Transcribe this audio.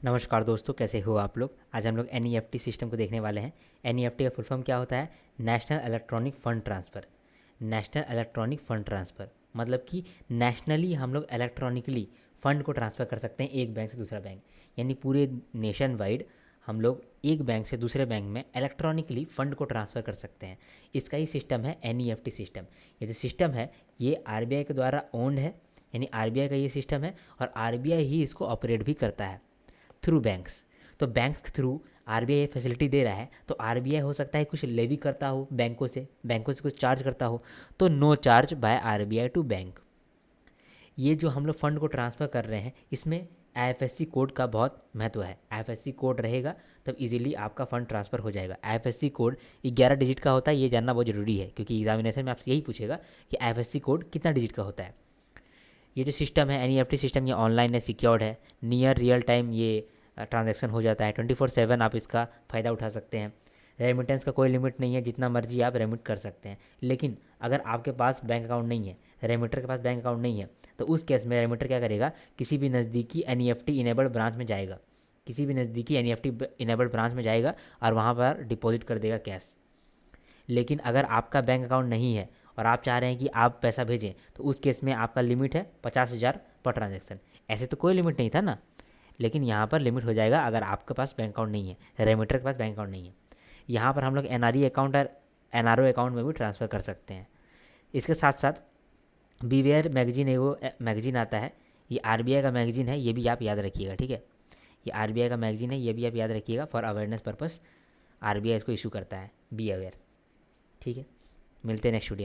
नमस्कार दोस्तों, कैसे हो आप लोग। आज हम लोग एनईएफटी सिस्टम को देखने वाले हैं। एनईएफटी का फुल फॉर्म क्या होता है? National electronic fund transfer. National electronic fund transfer मतलब कि नेशनली हम लोग इलेक्ट्रॉनिकली फ़ंड को ट्रांसफ़र कर सकते हैं एक बैंक से दूसरा बैंक, यानी पूरे नेशन वाइड हम लोग एक बैंक से दूसरे बैंक में इलेक्ट्रॉनिकली फ़ंड को ट्रांसफ़र कर सकते हैं। इसका ही सिस्टम है एनईएफटी सिस्टम। ये जो सिस्टम है ये आरबीआई के द्वारा ओन्ड है, यानी आरबीआई का ये सिस्टम है और आरबीआई ही इसको ऑपरेट भी करता है थ्रू बैंक्स। तो बैंक्स के थ्रू आरबीआई फैसिलिटी दे रहा है, तो आरबीआई हो सकता है कुछ लेवी करता हो बैंकों से कुछ चार्ज करता हो, तो no charge by RBI to bank. ये जो हम लोग फंड को ट्रांसफ़र कर रहे हैं इसमें आईएफएससी कोड का बहुत महत्व है। आईएफएससी कोड रहेगा तब इजीली आपका फ़ंड ट्रांसफ़र हो जाएगा। आईएफएससी कोड 11 डिजिट का होता है, ये जानना बहुत ज़रूरी है क्योंकि एग्जामिनेशन में आपसे यही पूछेगा कि आईएफएससी कोड कितना डिजिट का होता है। ये जो सिस्टम है एनईएफटी सिस्टम, ये ऑनलाइन है, सिक्योर्ड है, नियर रियल टाइम ये ट्रांजैक्शन हो जाता है। 24/7 आप इसका फ़ायदा उठा सकते हैं। रेमिटेंस का कोई लिमिट नहीं है, जितना मर्जी आप रेमिट कर सकते हैं। लेकिन अगर आपके पास बैंक अकाउंट नहीं है, रेमिटर के पास बैंक अकाउंट नहीं है, तो उस केस में रेमिटर क्या करेगा, किसी भी नज़दीकी एनईएफटी इनेबल्ड ब्रांच में जाएगा, किसी भी नज़दीकी एनईएफटी इनेबल्ड ब्रांच में जाएगा और वहाँ पर डिपॉजिट कर देगा कैश। लेकिन अगर आपका बैंक अकाउंट नहीं है और आप चाह रहे हैं कि आप पैसा भेजें, तो उस केस में आपका लिमिट है 50,000 पर ट्रांजैक्शन। ऐसे तो कोई लिमिट नहीं था ना, लेकिन यहाँ पर लिमिट हो जाएगा अगर आपके पास बैंक अकाउंट नहीं है, रेमिटर के पास बैंक अकाउंट नहीं है। यहाँ पर हम लोग एनआरई अकाउंट और एनआरओ अकाउंट में भी ट्रांसफ़र कर सकते हैं। इसके साथ साथ बीवेयर मैगजीन एगो मैगजीन आता है, ये आरबीआई का मैगजीन है, ये भी आप याद रखिएगा, ठीक है। ये आरबीआई का मैगजीन है, ये भी आप याद रखिएगा, फॉर अवेयरनेस पर्पस आरबीआई इसको इशू करता है, बी अवेयर, ठीक है। मिलते हैं नेक्स्ट वीडियो।